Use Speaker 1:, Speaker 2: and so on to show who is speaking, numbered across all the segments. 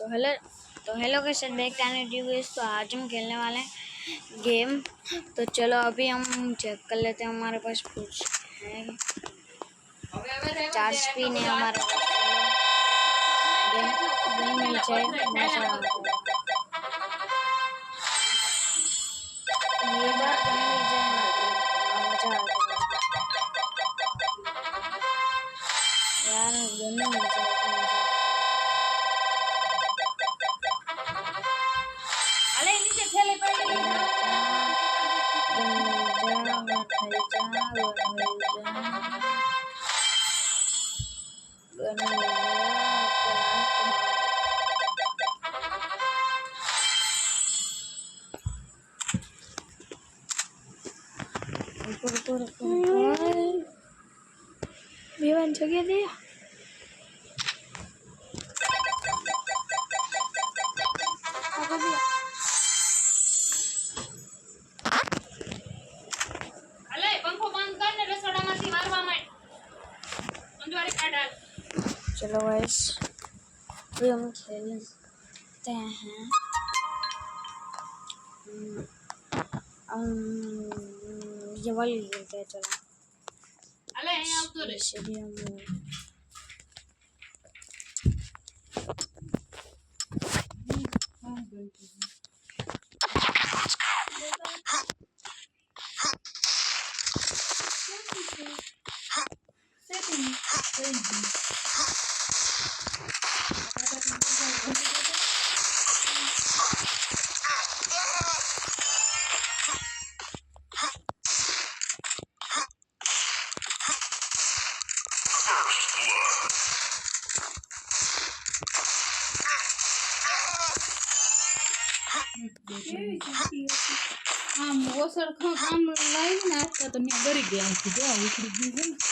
Speaker 1: तो हेलो के साथ बैक टू न्यू। तो आज हम खेलने वाले हैं गेम। तो चलो अभी हम चेक कर लेते हैं हमारे पास कुछ है। 4 स्पिन है हमारे पास। गेम मिल जाए मजा आता है। ये बार गेम मिल जाए मजा आता है यार। गेम मिल जाए Vivan jagah dia. Apa dia?
Speaker 2: अले पंखो बंद कर ने रसोड़ा में मारवा માંડ अंजवारी काट डाल।
Speaker 1: चलो गाइस ये हम खेलते हैं। ये वाली खेलते हैं। चलो
Speaker 2: अले यहां तो रे
Speaker 1: सीधी हम
Speaker 2: આમ ઓસરખા કામ લાવી ને આસ્તા તો મેં ગરી ગયા હતી જો ઉખડી ગયું છે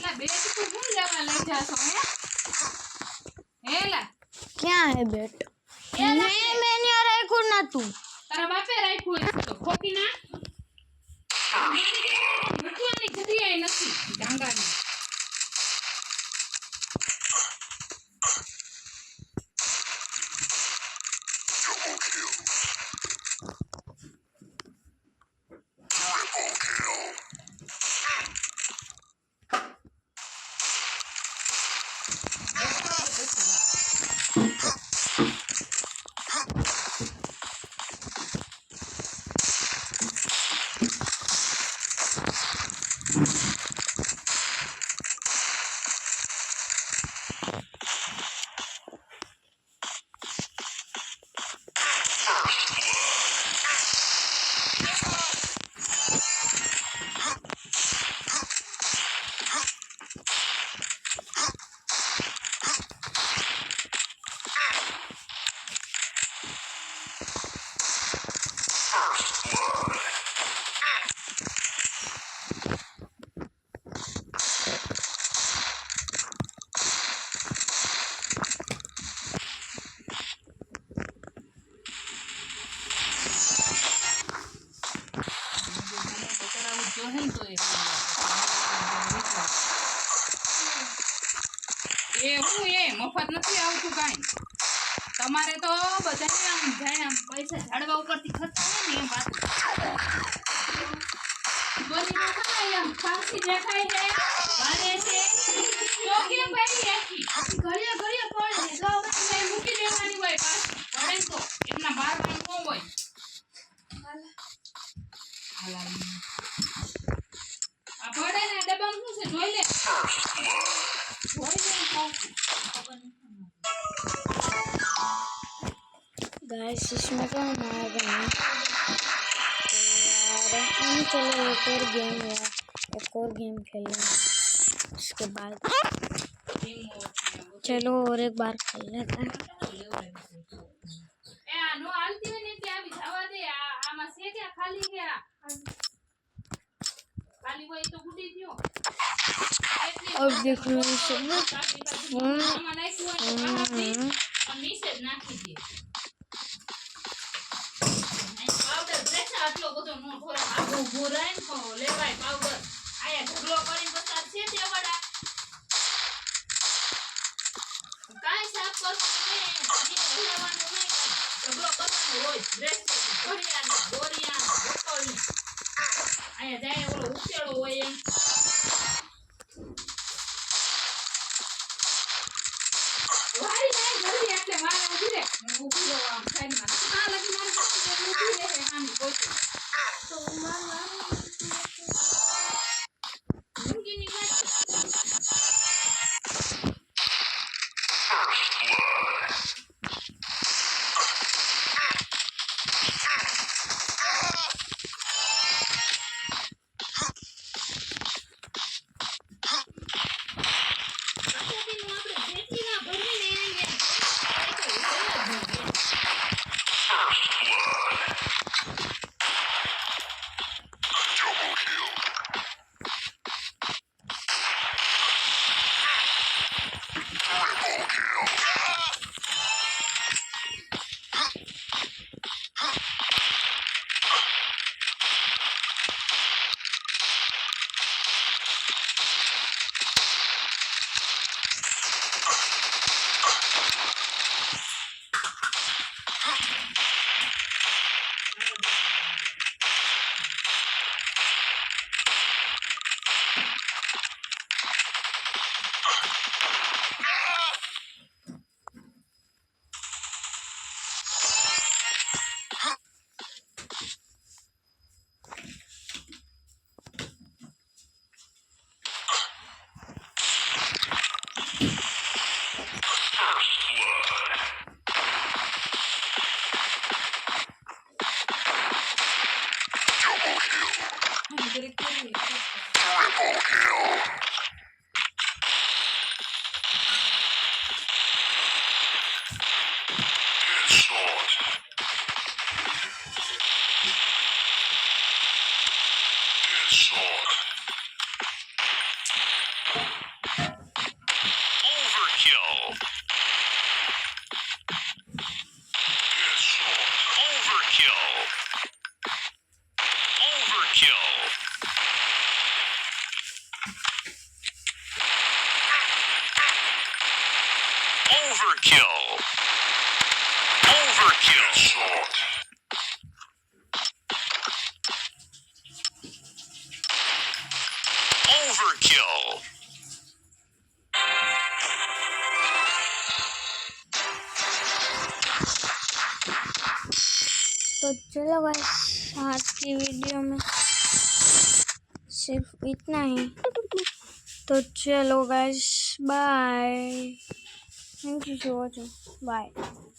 Speaker 2: ला બેટ તો હું લેવા લઈ જાશો હે લા
Speaker 1: क्या है बेट? मैंने राखो ना तू
Speaker 2: તારા બાપે રાખ્યું હશે તો ખોટી ના મૂકવાની જગ્યાએ નથી ડાંગાની એ હું એ મફત નથી આવતું કાઈ તમારે તો બધાને આમ જાણે આમ પૈસા ઝાડવા ઉપરથી ખર્ચા હોય ને એમ વાત બોલી નખાય આમ ફાંસી દેખાય છે વારે છે તો કેમ કરી રાખી ઘડિયા ઘડિયા પડે જો આપણે મૂકી દેવાની હોય પાછી પડે તો એટલા મારવાનું ન હોય આ પડે ને ડબ્બા શું છે જોઈ લે
Speaker 1: गाइस इसमें तो हमारा गए तो यार चलो एक और गेम खेलेंगे उसके बाद चलो और एक बार खेल लेते हैं।
Speaker 2: ए आनो आलती ने क्या बिछावा दे आमा से क्या खाली क्या खाली હોય તો ગુડી થયો
Speaker 1: अब देख लो ये सब
Speaker 2: આમાં નાખ્યું હોય તો બહાર થી અને નીચે જ નાખી દે પાવડર પ્રેશર આટલો બધો નો થોડો આબો ભોરાય ને તો લેવાય પાવડર આયા ઢગલો કરીને બતાર છે તે વડા કાઈ સાફ કરવું નહીં હજી હલાવવાનું નહીં ઢગલો કરવાનો હોય પ્રેશર ઘડિયાળ દોરિયા બોટલ આયા જાય ઓલો ઉકેળો હોય એમ વારી જાય જલ્દી એટલે મારે ઊભી રે હું ઊભી રહું આમ સાઈડમાં આ લગી મારી પાસે ઊભી રહે આની પોતે તો મારા મુંગીની વાત
Speaker 1: तो चलो गाइस आज की वीडियो में सिर्फ इतना ही तो चलो guys bye thank you for watching bye